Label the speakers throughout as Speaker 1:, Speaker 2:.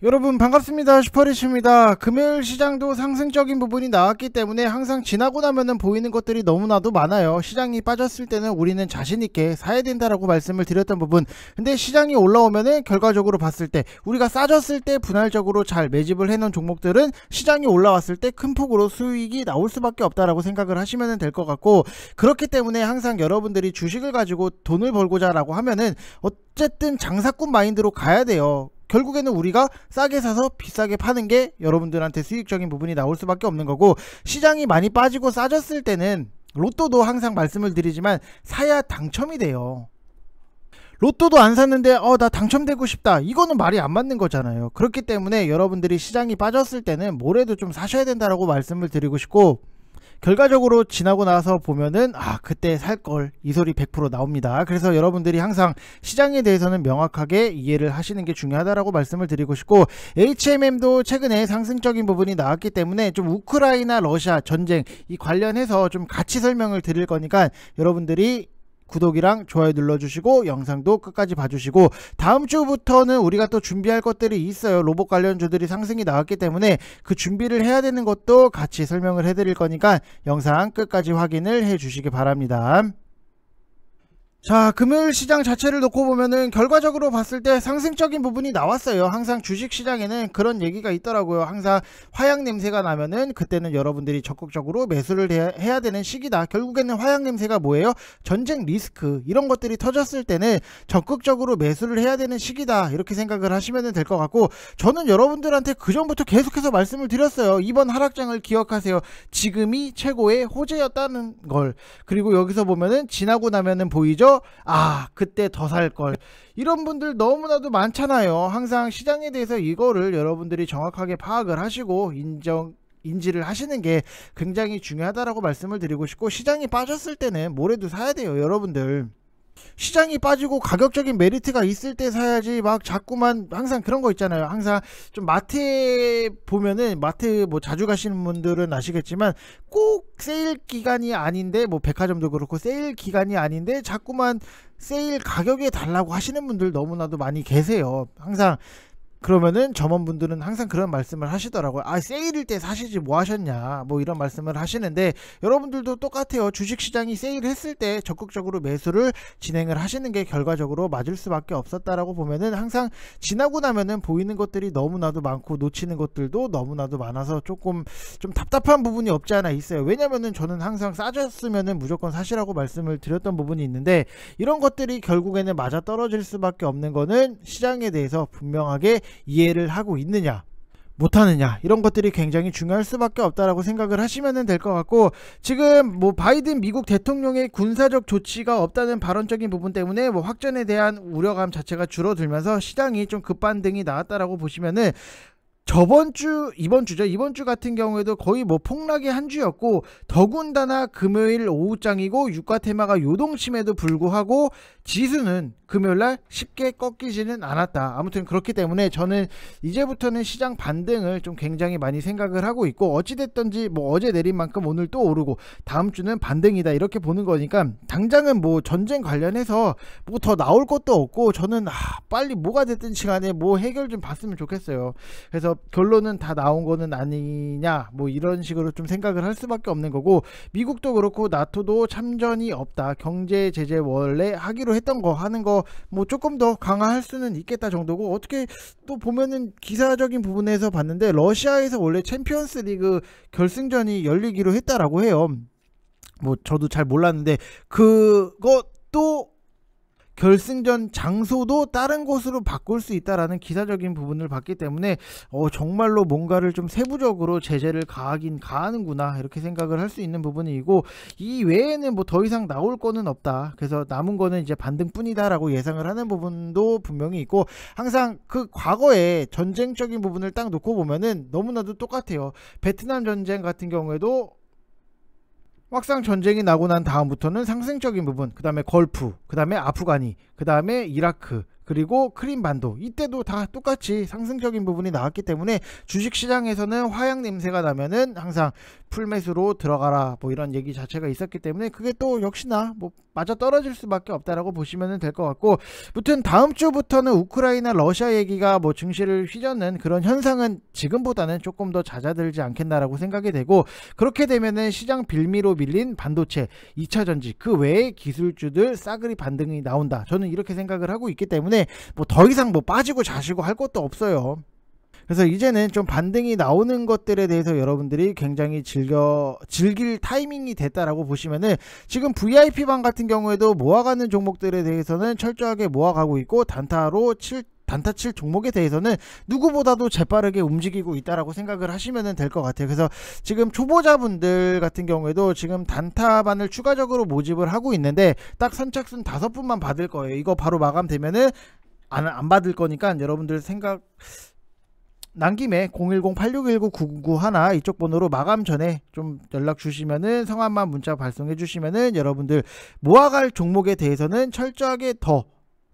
Speaker 1: 여러분 반갑습니다. 슈퍼리치입니다. 금요일 시장도 상승적인 부분이 나왔기 때문에 항상 지나고 나면은 보이는 것들이 너무나도 많아요. 시장이 빠졌을 때는 우리는 자신있게 사야 된다라고 말씀을 드렸던 부분, 근데 시장이 올라오면은 결과적으로 봤을 때 우리가 싸졌을 때 분할적으로 잘 매집을 해놓은 종목들은 시장이 올라왔을 때 큰 폭으로 수익이 나올 수밖에 없다라고 생각을 하시면 될 것 같고, 그렇기 때문에 항상 여러분들이 주식을 가지고 돈을 벌고자 라고 하면은 어쨌든 장사꾼 마인드로 가야 돼요. 결국에는 우리가 싸게 사서 비싸게 파는 게 여러분들한테 수익적인 부분이 나올 수밖에 없는 거고, 시장이 많이 빠지고 싸졌을 때는 로또도 항상 말씀을 드리지만 사야 당첨이 돼요. 로또도 안 샀는데 나 당첨되고 싶다, 이거는 말이 안 맞는 거잖아요. 그렇기 때문에 여러분들이 시장이 빠졌을 때는 뭐래도 좀 사셔야 된다라고 말씀을 드리고 싶고, 결과적으로 지나고 나서 보면은 그때 살걸, 이 소리 100% 나옵니다. 그래서 여러분들이 항상 시장에 대해서는 명확하게 이해를 하시는 게 중요하다라고 말씀을 드리고 싶고, HMM도 최근에 상승적인 부분이 나왔기 때문에 좀 우크라이나 러시아 전쟁 이 관련해서 좀 같이 설명을 드릴 거니까 여러분들이 구독이랑 좋아요 눌러주시고 영상도 끝까지 봐주시고, 다음 주부터는 우리가 또 준비할 것들이 있어요. 로봇 관련주들이 상승이 나왔기 때문에 그 준비를 해야 되는 것도 같이 설명을 해드릴 거니까 영상 끝까지 확인을 해 주시기 바랍니다. 자, 금요일 시장 자체를 놓고 보면은 결과적으로 봤을 때 상승적인 부분이 나왔어요. 항상 주식시장에는 그런 얘기가 있더라고요. 항상 화약 냄새가 나면은 그때는 여러분들이 적극적으로 매수를 해야 되는 시기다. 결국에는 화약 냄새가 뭐예요? 전쟁 리스크, 이런 것들이 터졌을 때는 적극적으로 매수를 해야 되는 시기다, 이렇게 생각을 하시면 될 것 같고, 저는 여러분들한테 그전부터 계속해서 말씀을 드렸어요. 이번 하락장을 기억하세요. 지금이 최고의 호재였다는 걸. 그리고 여기서 보면은 지나고 나면은 보이죠? 그때 더 살걸, 이런 분들 너무나도 많잖아요. 항상 시장에 대해서 이거를 여러분들이 정확하게 파악을 하시고 인지를 하시는 게 굉장히 중요하다라고 말씀을 드리고 싶고, 시장이 빠졌을 때는 뭐래도 사야 돼요. 여러분들 시장이 빠지고 가격적인 메리트가 있을 때 사야지, 막 자꾸만 항상 그런 거 있잖아요. 항상 좀 마트에 보면은, 마트 뭐 자주 가시는 분들은 아시겠지만 꼭 세일 기간이 아닌데, 뭐 백화점도 그렇고 세일 기간이 아닌데 자꾸만 세일 가격에 달라고 하시는 분들 너무나도 많이 계세요. 항상 그러면은 점원분들은 항상 그런 말씀을 하시더라고요. 세일일 때 사시지 뭐 하셨냐, 뭐 이런 말씀을 하시는데, 여러분들도 똑같아요. 주식시장이 세일했을 때 적극적으로 매수를 진행을 하시는 게 결과적으로 맞을 수밖에 없었다라고 보면은, 항상 지나고 나면은 보이는 것들이 너무나도 많고 놓치는 것들도 너무나도 많아서 조금 좀 답답한 부분이 없지 않아 있어요. 왜냐면은 저는 항상 싸졌으면은 무조건 사시라고 말씀을 드렸던 부분이 있는데, 이런 것들이 결국에는 맞아 떨어질 수밖에 없는 거는 시장에 대해서 분명하게 이해를 하고 있느냐 못하느냐, 이런 것들이 굉장히 중요할 수밖에 없다라고 생각을 하시면 될 것 같고, 지금 뭐 바이든 미국 대통령의 군사적 조치가 없다는 발언적인 부분 때문에 뭐 확전에 대한 우려감 자체가 줄어들면서 시장이 좀 급반등이 나왔다라고 보시면은, 이번 주 같은 경우에도 거의 뭐 폭락의 한 주였고, 더군다나 금요일 오후장이고 유가 테마가 요동침에도 불구하고 지수는 금요일날 쉽게 꺾이지는 않았다. 아무튼 그렇기 때문에 저는 이제부터는 시장 반등을 좀 굉장히 많이 생각을 하고 있고, 어찌됐든지 뭐 어제 내린 만큼 오늘 또 오르고 다음 주는 반등이다, 이렇게 보는 거니까 당장은 뭐 전쟁 관련해서 뭐 더 나올 것도 없고, 저는 빨리 뭐가 됐든지 간에 뭐 해결 좀 봤으면 좋겠어요. 그래서 결론은 다 나온 거는 아니냐, 뭐 이런 식으로 좀 생각을 할 수밖에 없는 거고, 미국도 그렇고 나토도 참전이 없다, 경제 제재 원래 하기로 했던 거 하는 거 뭐 조금 더 강화할 수는 있겠다 정도고, 어떻게 또 보면은 기사적인 부분에서 봤는데 러시아에서 원래 챔피언스 리그 결승전이 열리기로 했다라고 해요. 뭐 저도 잘 몰랐는데 그것도 결승전 장소도 다른 곳으로 바꿀 수 있다라는 기사적인 부분을 봤기 때문에 정말로 뭔가를 좀 세부적으로 제재를 가하긴 가하는구나, 이렇게 생각을 할 수 있는 부분이고, 이 외에는 뭐 더 이상 나올 거는 없다, 그래서 남은 거는 이제 반등뿐이다 라고 예상을 하는 부분도 분명히 있고, 항상 그 과거에 전쟁적인 부분을 딱 놓고 보면은 너무나도 똑같아요. 베트남 전쟁 같은 경우에도 막상 전쟁이 나고 난 다음부터는 상승적인 부분, 그 다음에 걸프, 그 다음에 아프가니, 그 다음에 이라크, 그리고 크림 반도, 이때도 다 똑같이 상승적인 부분이 나왔기 때문에 주식시장에서는 화약 냄새가 나면은 항상 풀매수로 들어가라 뭐 이런 얘기 자체가 있었기 때문에 그게 또 역시나 뭐 맞아 떨어질 수밖에 없다라고 보시면 될 것 같고, 무튼 다음 주부터는 우크라이나 러시아 얘기가 뭐 증시를 휘젓는 그런 현상은 지금보다는 조금 더 잦아들지 않겠나라고 생각이 되고, 그렇게 되면은 시장 빌미로 밀린 반도체, 2차전지 그 외의 기술주들 싸그리 반등이 나온다, 저는 이렇게 생각을 하고 있기 때문에 뭐 더 이상 뭐 빠지고 자시고 할 것도 없어요. 그래서 이제는 좀 반등이 나오는 것들에 대해서 여러분들이 굉장히 즐길 타이밍이 됐다라고 보시면은, 지금 VIP방 같은 경우에도 모아가는 종목들에 대해서는 철저하게 모아가고 있고, 단타 칠 종목에 대해서는 누구보다도 재빠르게 움직이고 있다라고 생각을 하시면 될 것 같아요. 그래서 지금 초보자분들 같은 경우에도 지금 단타반을 추가적으로 모집을 하고 있는데 딱 선착순 5분만 받을 거예요. 이거 바로 마감되면은 안 받을 거니까 여러분들 생각 난 김에 010-8619-9991 이쪽 번호로 마감 전에 좀 연락 주시면은 성함만 문자 발송해 주시면은 여러분들 모아갈 종목에 대해서는 철저하게 더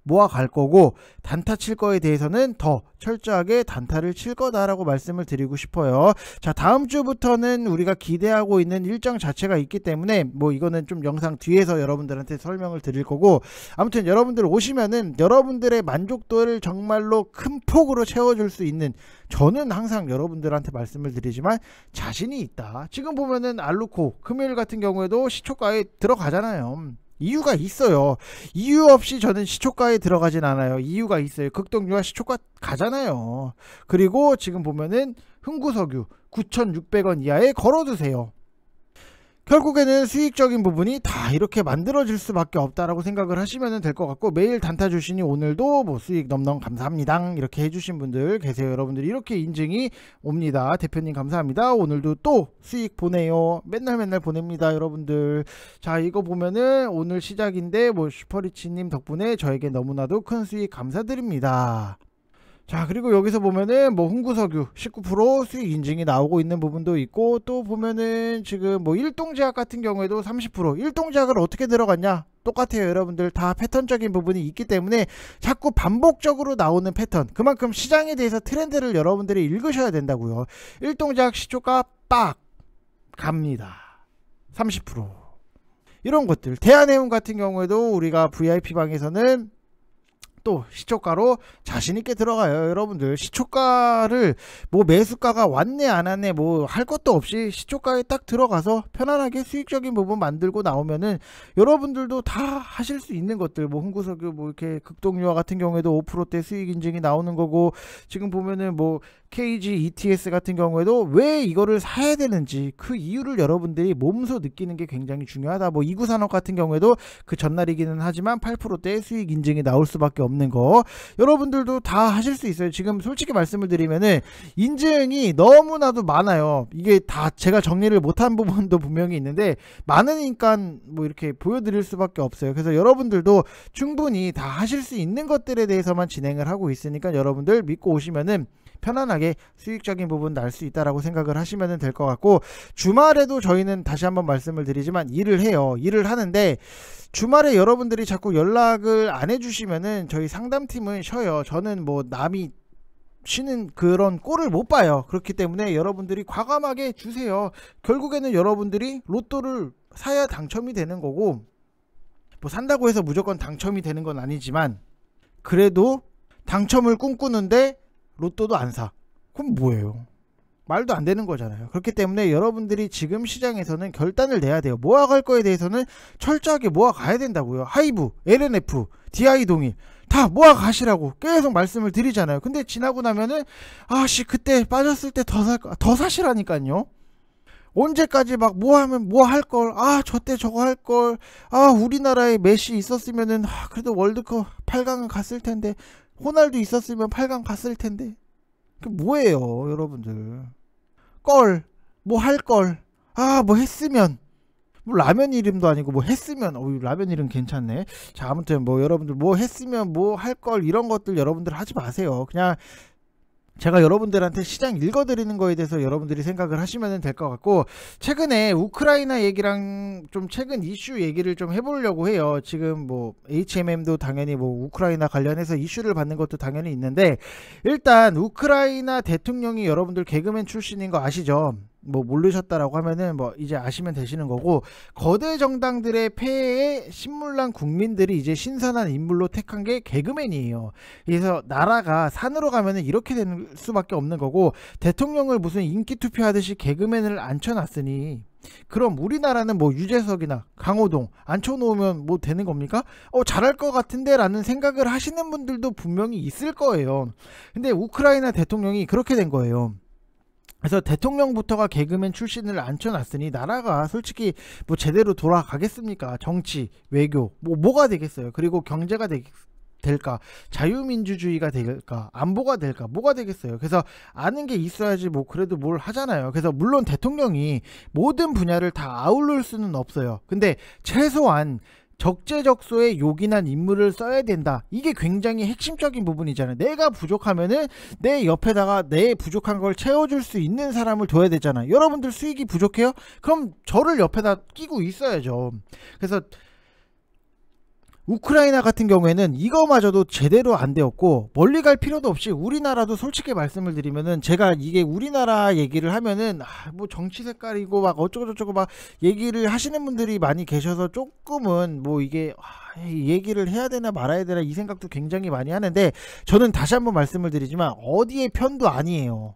Speaker 1: 모아갈 거고, 단타 칠 거에 대해서는 더 철저하게 단타를 칠 거다라고 말씀을 드리고 싶어요. 자, 다음 주부터는 우리가 기대하고 있는 일정 자체가 있기 때문에 뭐 이거는 좀 영상 뒤에서 여러분들한테 설명을 드릴 거고, 아무튼 여러분들 오시면은 여러분들의 만족도를 정말로 큰 폭으로 채워줄 수 있는, 저는 항상 여러분들한테 말씀을 드리지만 자신이 있다. 지금 보면은 알루코 금요일 같은 경우에도 시초가에 들어가잖아요. 이유가 있어요. 이유 없이 저는 시초가에 들어가진 않아요. 이유가 있어요. 극동유화 시초가 가잖아요. 그리고 지금 보면은 흥구석유 9,600원 이하에 걸어두세요. 결국에는 수익적인 부분이 다 이렇게 만들어질 수밖에 없다라고 생각을 하시면 될 것 같고, 매일 단타 주시니 오늘도 뭐 수익 넘넘 감사합니다 이렇게 해주신 분들 계세요. 여러분들 이렇게 인증이 옵니다. 대표님 감사합니다. 오늘도 또 수익 보내요. 맨날 보냅니다 여러분들. 자, 이거 보면은 오늘 시작인데 뭐 슈퍼리치님 덕분에 저에게 너무나도 큰 수익 감사드립니다. 자, 그리고 여기서 보면은 뭐 흥구석유 19% 수익 인증이 나오고 있는 부분도 있고, 또 보면은 지금 뭐 일동제약 같은 경우에도 30%, 일동제약을 어떻게 들어갔냐 똑같아요. 여러분들 다 패턴적인 부분이 있기 때문에 자꾸 반복적으로 나오는 패턴, 그만큼 시장에 대해서 트렌드를 여러분들이 읽으셔야 된다고요. 일동제약 시초가 빡 갑니다. 30%. 이런 것들, 대한해운 같은 경우에도 우리가 VIP방에서는 또 시초가로 자신있게 들어가요. 여러분들 시초가를 뭐 매수가가 왔네 안 왔네 뭐 할 것도 없이 시초가에 딱 들어가서 편안하게 수익적인 부분 만들고 나오면은 여러분들도 다 하실 수 있는 것들, 뭐 흥구석유 뭐 이렇게 극동유화 같은 경우에도 5%대 수익 인증이 나오는 거고, 지금 보면은 뭐 KG ETS 같은 경우에도 왜 이거를 사야 되는지 그 이유를 여러분들이 몸소 느끼는 게 굉장히 중요하다. 뭐 이구산업 같은 경우에도 그 전날이기는 하지만 8%대 수익 인증이 나올 수밖에 없는 거, 여러분들도 다 하실 수 있어요. 지금 솔직히 말씀을 드리면은 인증이 너무나도 많아요. 이게 다 제가 정리를 못한 부분도 분명히 있는데 많으니까 뭐 이렇게 보여드릴 수밖에 없어요. 그래서 여러분들도 충분히 다 하실 수 있는 것들에 대해서만 진행을 하고 있으니까 여러분들 믿고 오시면은 편안하게 수익적인 부분 날 수 있다라고 생각을 하시면 될 것 같고, 주말에도 저희는 다시 한번 말씀을 드리지만 일을 해요. 일을 하는데 주말에 여러분들이 자꾸 연락을 안 해주시면은 저희 상담팀은 쉬어요. 저는 뭐 남이 쉬는 그런 꼴을 못 봐요. 그렇기 때문에 여러분들이 과감하게 주세요. 결국에는 여러분들이 로또를 사야 당첨이 되는 거고, 뭐 산다고 해서 무조건 당첨이 되는 건 아니지만 그래도 당첨을 꿈꾸는데 로또도 안 사. 그럼 뭐예요? 말도 안 되는 거잖아요. 그렇기 때문에 여러분들이 지금 시장에서는 결단을 내야 돼요. 모아갈 거에 대해서는 철저하게 모아가야 된다고요. 하이브, LNF, DI 동일 다 모아가시라고 계속 말씀을 드리잖아요. 근데 지나고 나면은 아씨 그때 빠졌을 때 더 사시라니까요. 언제까지 막 뭐 하면 뭐 할 걸, 아 저때 저거 할 걸, 아 우리나라에 메시 있었으면은 그래도 월드컵 8강은 갔을 텐데, 호날두 있었으면 8강 갔을 텐데. 그 뭐예요 여러분들. 걸 뭐 할 걸, 아 뭐 했으면, 뭐 라면 이름도 아니고 뭐 했으면, 라면 이름 괜찮네. 자, 아무튼 뭐 여러분들 뭐 했으면 뭐 할 걸, 이런 것들 여러분들 하지 마세요. 그냥 제가 여러분들한테 시장 읽어드리는 거에 대해서 여러분들이 생각을 하시면 될 것 같고, 최근에 우크라이나 얘기랑 좀 최근 이슈 얘기를 좀 해보려고 해요. 지금 뭐 HMM도 당연히 뭐 우크라이나 관련해서 이슈를 받는 것도 당연히 있는데, 일단 우크라이나 대통령이 여러분들 개그맨 출신인 거 아시죠? 뭐 모르셨다라고 하면은 뭐 이제 아시면 되시는 거고, 거대 정당들의 폐해에 신물난 국민들이 이제 신선한 인물로 택한 게 개그맨이에요. 그래서 나라가 산으로 가면은 이렇게 되는 수밖에 없는 거고, 대통령을 무슨 인기 투표하듯이 개그맨을 앉혀놨으니 그럼 우리나라는 뭐 유재석이나 강호동 앉혀놓으면 뭐 되는 겁니까? 잘할 것 같은데 라는 생각을 하시는 분들도 분명히 있을 거예요. 근데 우크라이나 대통령이 그렇게 된 거예요. 그래서 대통령부터가 개그맨 출신을 앉혀놨으니 나라가 솔직히 뭐 제대로 돌아가겠습니까? 정치, 외교, 뭐가 되겠어요? 그리고 경제가 될까? 자유민주주의가 될까? 안보가 될까? 뭐가 되겠어요? 그래서 아는 게 있어야지 뭐 그래도 뭘 하잖아요. 그래서 물론 대통령이 모든 분야를 다 아울릴 수는 없어요. 근데 최소한 적재적소에 요긴한 인물을 써야 된다. 이게 굉장히 핵심적인 부분이잖아요. 내가 부족하면은 내 옆에다가 내 부족한 걸 채워줄 수 있는 사람을 둬야 되잖아요. 여러분들 수익이 부족해요? 그럼 저를 옆에다 끼고 있어야죠. 그래서 우크라이나 같은 경우에는 이거마저도 제대로 안 되었고, 멀리 갈 필요도 없이 우리나라도 솔직히 말씀을 드리면은, 제가 이게 우리나라 얘기를 하면은 뭐 정치 색깔이고 막 어쩌고저쩌고 막 얘기를 하시는 분들이 많이 계셔서 조금은 뭐 이게 얘기를 해야 되나 말아야 되나 이 생각도 굉장히 많이 하는데, 저는 다시 한번 말씀을 드리지만 어디의 편도 아니에요.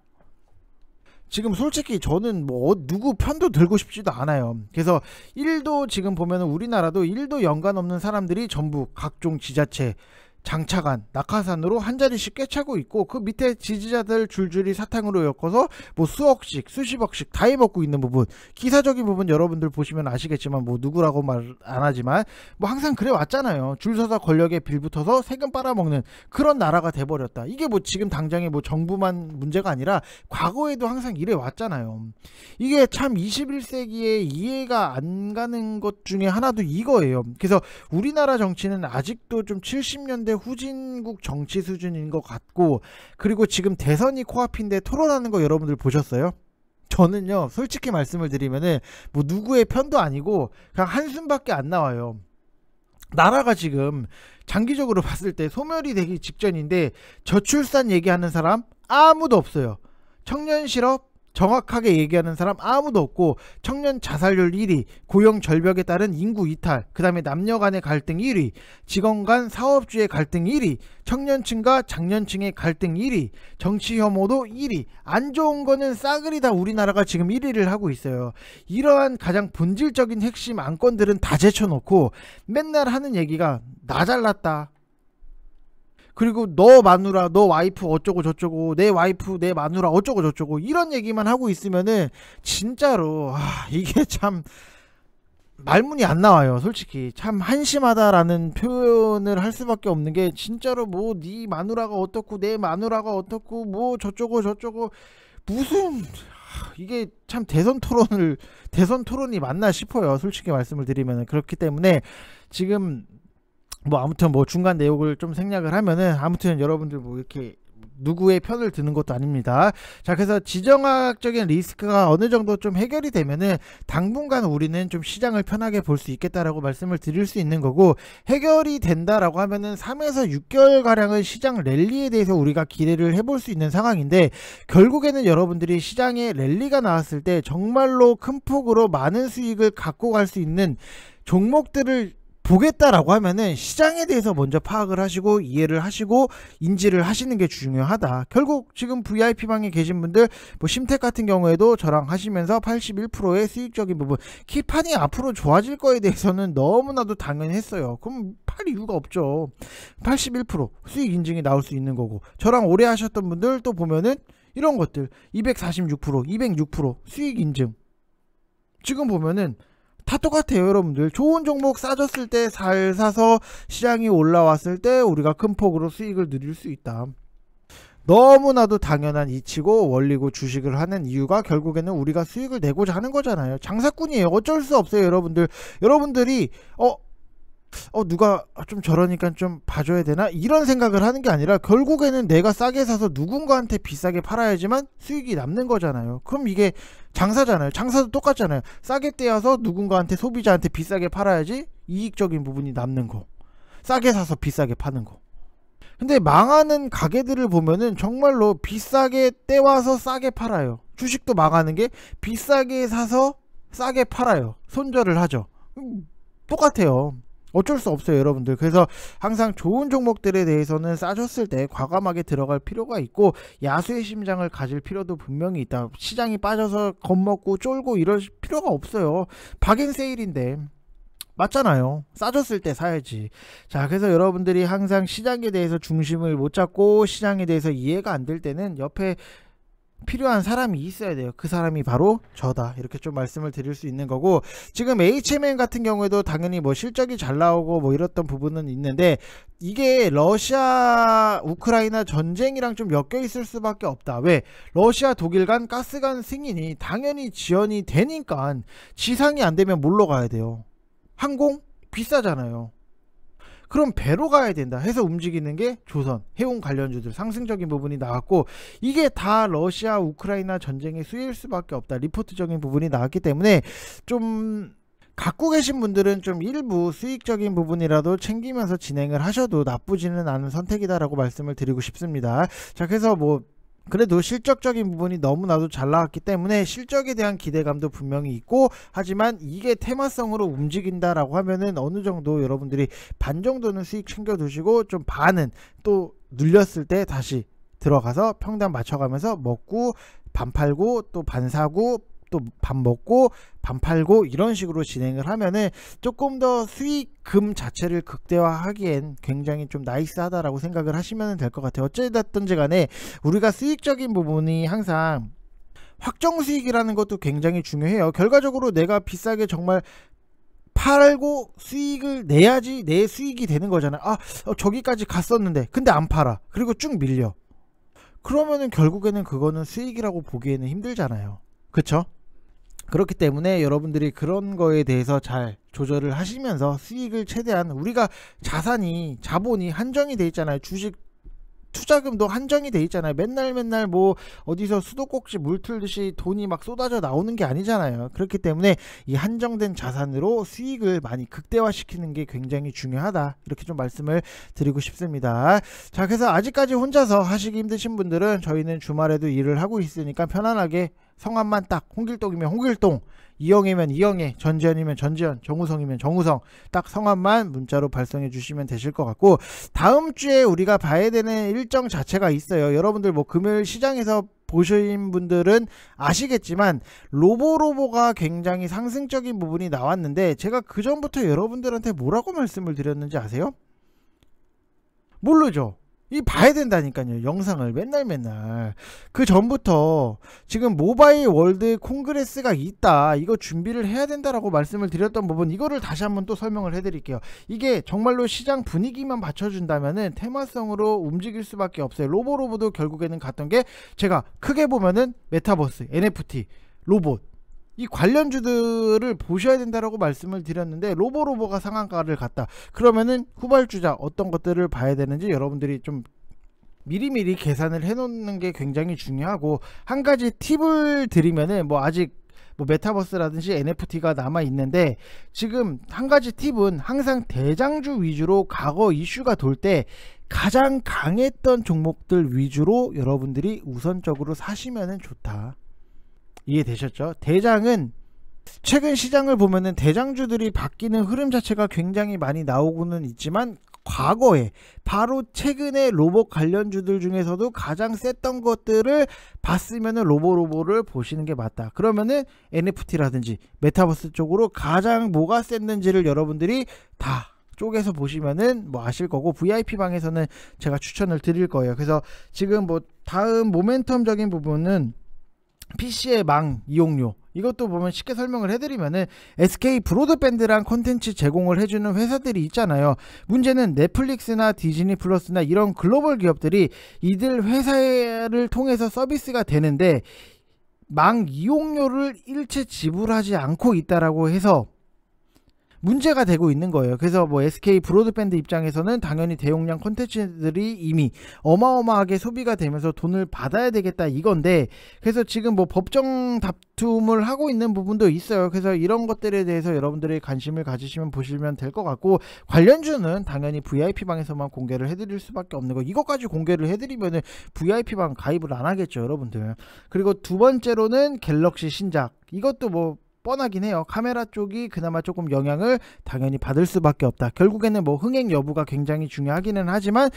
Speaker 1: 지금 솔직히 저는 뭐 누구 편도 들고 싶지도 않아요. 그래서 일도 지금 보면은 우리나라도 일도 연관 없는 사람들이 전부 각종 지자체, 장차관, 낙하산으로 한 자리씩 꿰차고 있고, 그 밑에 지지자들 줄줄이 사탕으로 엮어서 뭐 수억씩 수십억씩 다 해먹고 있는 부분, 기사적인 부분 여러분들 보시면 아시겠지만 뭐 누구라고 말 안 하지만 뭐 항상 그래 왔잖아요. 줄 서서 권력에 빌붙어서 세금 빨아먹는 그런 나라가 돼버렸다. 이게 뭐 지금 당장에 뭐 정부만 문제가 아니라 과거에도 항상 이래 왔잖아요. 이게 참 21세기에 이해가 안 가는 것 중에 하나도 이거예요. 그래서 우리나라 정치는 아직도 좀 70년대 후진국 정치 수준인 것 같고, 그리고 지금 대선이 코앞인데 토론하는 거 여러분들 보셨어요? 저는요 솔직히 말씀을 드리면은 뭐 누구의 편도 아니고 그냥 한숨밖에 안 나와요. 나라가 지금 장기적으로 봤을 때 소멸이 되기 직전인데 저출산 얘기하는 사람 아무도 없어요. 청년 실업 정확하게 얘기하는 사람 아무도 없고, 청년 자살률 1위, 고용 절벽에 따른 인구 이탈, 그 다음에 남녀 간의 갈등 1위, 직원 간 사업주의 갈등 1위, 청년층과 장년층의 갈등 1위, 정치 혐오도 1위. 안 좋은 거는 싸그리 다 우리나라가 지금 1위를 하고 있어요. 이러한 가장 본질적인 핵심 안건들은 다 제쳐놓고 맨날 하는 얘기가 나 잘났다, 그리고 너 마누라 너 와이프 어쩌고 저쩌고, 내 와이프 내 마누라 어쩌고 저쩌고, 이런 얘기만 하고 있으면은 진짜로 이게 참 말문이 안 나와요. 솔직히 참 한심하다라는 표현을 할 수밖에 없는 게, 진짜로 뭐 네 마누라가 어떻고 내 마누라가 어떻고 뭐 저쩌고 저쩌고, 무슨 이게 참 대선 토론이 맞나 싶어요. 솔직히 말씀을 드리면. 그렇기 때문에 지금 뭐 아무튼 뭐 중간 내용을 좀 생략을 하면은, 아무튼 여러분들 뭐 이렇게 누구의 편을 드는 것도 아닙니다. 자, 그래서 지정학적인 리스크가 어느 정도 좀 해결이 되면은 당분간 우리는 좀 시장을 편하게 볼 수 있겠다라고 말씀을 드릴 수 있는 거고, 해결이 된다라고 하면은 3에서 6개월 가량은 시장 랠리에 대해서 우리가 기대를 해볼 수 있는 상황인데, 결국에는 여러분들이 시장에 랠리가 나왔을 때 정말로 큰 폭으로 많은 수익을 갖고 갈 수 있는 종목들을 보겠다라고 하면은 시장에 대해서 먼저 파악을 하시고 이해를 하시고 인지를 하시는 게 중요하다. 결국 지금 VIP방에 계신 분들 뭐 심택 같은 경우에도 저랑 하시면서 81%의 수익적인 부분, 키판이 앞으로 좋아질 거에 대해서는 너무나도 당연했어요. 그럼 팔 이유가 없죠. 81% 수익 인증이 나올 수 있는 거고, 저랑 오래 하셨던 분들 또 보면은 이런 것들 246%, 206% 수익 인증 지금 보면은 다 똑같아요. 여러분들 좋은 종목 싸졌을 때 잘 사서 시장이 올라왔을 때 우리가 큰 폭으로 수익을 누릴 수 있다. 너무나도 당연한 이치고 원리고, 주식을 하는 이유가 결국에는 우리가 수익을 내고자 하는 거잖아요. 장사꾼이에요. 어쩔 수 없어요. 여러분들이 누가 좀 저러니까 좀 봐줘야 되나 이런 생각을 하는 게 아니라 결국에는 내가 싸게 사서 누군가한테 비싸게 팔아야지만 수익이 남는 거잖아요. 그럼 이게 장사잖아요. 장사도 똑같잖아요. 싸게 떼어서 누군가한테, 소비자한테 비싸게 팔아야지 이익적인 부분이 남는 거, 싸게 사서 비싸게 파는 거. 근데 망하는 가게들을 보면은 정말로 비싸게 떼와서 싸게 팔아요. 주식도 망하는 게 비싸게 사서 싸게 팔아요. 손절을 하죠. 똑같아요. 어쩔 수 없어요, 여러분들. 그래서 항상 좋은 종목들에 대해서는 싸졌을 때 과감하게 들어갈 필요가 있고, 야수의 심장을 가질 필요도 분명히 있다. 시장이 빠져서 겁먹고 쫄고 이럴 필요가 없어요. 박앤세일인데 맞잖아요. 싸졌을 때 사야지. 자, 그래서 여러분들이 항상 시장에 대해서 중심을 못 잡고 시장에 대해서 이해가 안 될 때는 옆에 필요한 사람이 있어야 돼요. 그 사람이 바로 저다. 이렇게 좀 말씀을 드릴 수 있는 거고, 지금 HMN 같은 경우에도 당연히 뭐 실적이 잘 나오고 뭐 이랬던 부분은 있는데, 이게 러시아 우크라이나 전쟁이랑 좀 엮여 있을 수밖에 없다. 왜? 러시아 독일 간 가스관 승인이 당연히 지연이 되니까 지상이 안 되면 뭘로 가야 돼요? 항공? 비싸잖아요. 그럼 배로 가야 된다 해서 움직이는 게 조선, 해운 관련주들 상승적인 부분이 나왔고, 이게 다 러시아 우크라이나 전쟁의 수혜일 수밖에 없다. 리포트적인 부분이 나왔기 때문에 좀 갖고 계신 분들은 좀 일부 수익적인 부분이라도 챙기면서 진행을 하셔도 나쁘지는 않은 선택이다라고 말씀을 드리고 싶습니다. 자, 그래서 뭐 그래도 실적적인 부분이 너무나도 잘 나왔기 때문에 실적에 대한 기대감도 분명히 있고, 하지만 이게 테마성으로 움직인다라고 하면은 어느 정도 여러분들이 반 정도는 수익 챙겨 두시고, 좀 반은 또 눌렸을 때 다시 들어가서 평단 맞춰가면서 먹고 반 팔고 또 반 사고 또 반 먹고 반 팔고 이런 식으로 진행을 하면은 조금 더 수익금 자체를 극대화하기엔 굉장히 좀 나이스하다라고 생각을 하시면 될 것 같아요. 어찌됐든지 간에 우리가 수익적인 부분이 항상 확정 수익이라는 것도 굉장히 중요해요. 결과적으로 내가 비싸게 정말 팔고 수익을 내야지 내 수익이 되는 거잖아요. 저기까지 갔었는데 근데 안 팔아. 그리고 쭉 밀려. 그러면은 결국에는 그거는 수익이라고 보기에는 힘들잖아요. 그쵸? 그렇기 때문에 여러분들이 그런 거에 대해서 잘 조절을 하시면서 수익을 최대한, 우리가 자본이 한정이 돼 있잖아요. 주식 투자금도 한정이 돼 있잖아요. 맨날 뭐 어디서 수도꼭지 물 틀듯이 돈이 막 쏟아져 나오는 게 아니잖아요. 그렇기 때문에 이 한정된 자산으로 수익을 많이 극대화시키는 게 굉장히 중요하다. 이렇게 좀 말씀을 드리고 싶습니다. 자, 그래서 아직까지 혼자서 하시기 힘드신 분들은 저희는 주말에도 일을 하고 있으니까 편안하게 성함만 딱 홍길동이면 홍길동, 이영애면 이영애, 전지현이면 전지현, 정우성이면 정우성, 딱 성함만 문자로 발송해 주시면 되실 것 같고, 다음 주에 우리가 봐야 되는 일정 자체가 있어요. 여러분들 뭐 금요일 시장에서 보신 분들은 아시겠지만 로보가 굉장히 상승적인 부분이 나왔는데, 제가 그 전부터 여러분들한테 뭐라고 말씀을 드렸는지 아세요? 모르죠? 이 봐야 된다니까요. 영상을 맨날 그 전부터 지금 모바일 월드 콩그레스가 있다, 이거 준비를 해야 된다라고 말씀을 드렸던 부분, 이거를 다시 한번 또 설명을 해 드릴게요. 이게 정말로 시장 분위기만 받쳐준다면은 테마성으로 움직일 수밖에 없어요. 로보도 결국에는 갔던 게, 제가 크게 보면은 메타버스, NFT, 로봇, 이 관련주들을 보셔야 된다라고 말씀을 드렸는데, 로보가 상한가를 갔다 그러면은 후발주자 어떤 것들을 봐야 되는지 여러분들이 좀 미리미리 계산을 해 놓는 게 굉장히 중요하고, 한 가지 팁을 드리면은, 뭐 아직 뭐 메타버스라든지 NFT가 남아 있는데, 지금 한 가지 팁은 항상 대장주 위주로 과거 이슈가 돌 때 가장 강했던 종목들 위주로 여러분들이 우선적으로 사시면은 좋다. 이해되셨죠? 대장은 최근 시장을 보면은 대장주들이 바뀌는 흐름 자체가 굉장히 많이 나오고는 있지만, 과거에 바로 최근에 로봇 관련주들 중에서도 가장 셌던 것들을 봤으면은 로보를 보시는 게 맞다. 그러면은 NFT라든지 메타버스 쪽으로 가장 뭐가 셌는지를 여러분들이 다 쪼개서 보시면은 뭐 아실 거고, VIP 방에서는 제가 추천을 드릴 거예요. 그래서 지금 뭐 다음 모멘텀적인 부분은 PC의 망 이용료, 이것도 보면 쉽게 설명을 해드리면은 SK 브로드밴드랑 콘텐츠 제공을 해주는 회사들이 있잖아요. 문제는 넷플릭스나 디즈니 플러스나 이런 글로벌 기업들이 이들 회사를 통해서 서비스가 되는데 망 이용료를 일체 지불하지 않고 있다라고 해서 문제가 되고 있는 거예요. 그래서 뭐 SK 브로드밴드 입장에서는 당연히 대용량 콘텐츠들이 이미 어마어마하게 소비가 되면서 돈을 받아야 되겠다 이건데, 그래서 지금 뭐 법정 다툼을 하고 있는 부분도 있어요. 그래서 이런 것들에 대해서 여러분들이 관심을 가지시면 보시면 될 것 같고, 관련주는 당연히 VIP방에서만 공개를 해드릴 수밖에 없는 거. 이것까지 공개를 해드리면은 VIP방 가입을 안 하겠죠, 여러분들. 그리고 두 번째로는 갤럭시 신작. 이것도 뭐 뻔하긴 해요. 카메라 쪽이 그나마 조금 영향을 당연히 받을 수밖에 없다. 결국에는 뭐 흥행 여부가 굉장히 중요하기는 하지만,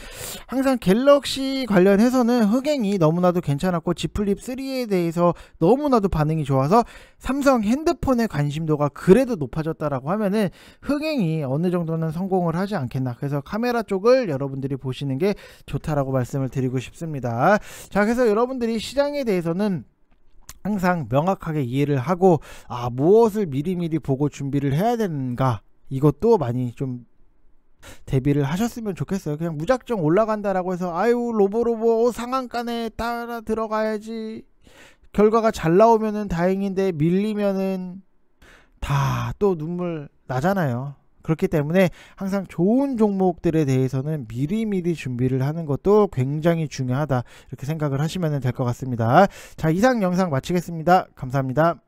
Speaker 1: 항상 갤럭시 관련해서는 흥행이 너무나도 괜찮았고 Z 플립 3에 대해서 너무나도 반응이 좋아서 삼성 핸드폰의 관심도가 그래도 높아졌다라고 하면은 흥행이 어느 정도는 성공을 하지 않겠나. 그래서 카메라 쪽을 여러분들이 보시는 게 좋다라고 말씀을 드리고 싶습니다. 자, 그래서 여러분들이 시장에 대해서는 항상 명확하게 이해를 하고, 무엇을 미리미리 보고 준비를 해야 되는가, 이것도 많이 좀 대비를 하셨으면 좋겠어요. 그냥 무작정 올라간다라고 해서 아유 로보로보 상한가에 따라 들어가야지, 결과가 잘 나오면은 다행인데 밀리면은 다 또 눈물 나잖아요. 그렇기 때문에 항상 좋은 종목들에 대해서는 미리미리 준비를 하는 것도 굉장히 중요하다, 이렇게 생각을 하시면 될 것 같습니다. 자, 이상 영상 마치겠습니다. 감사합니다.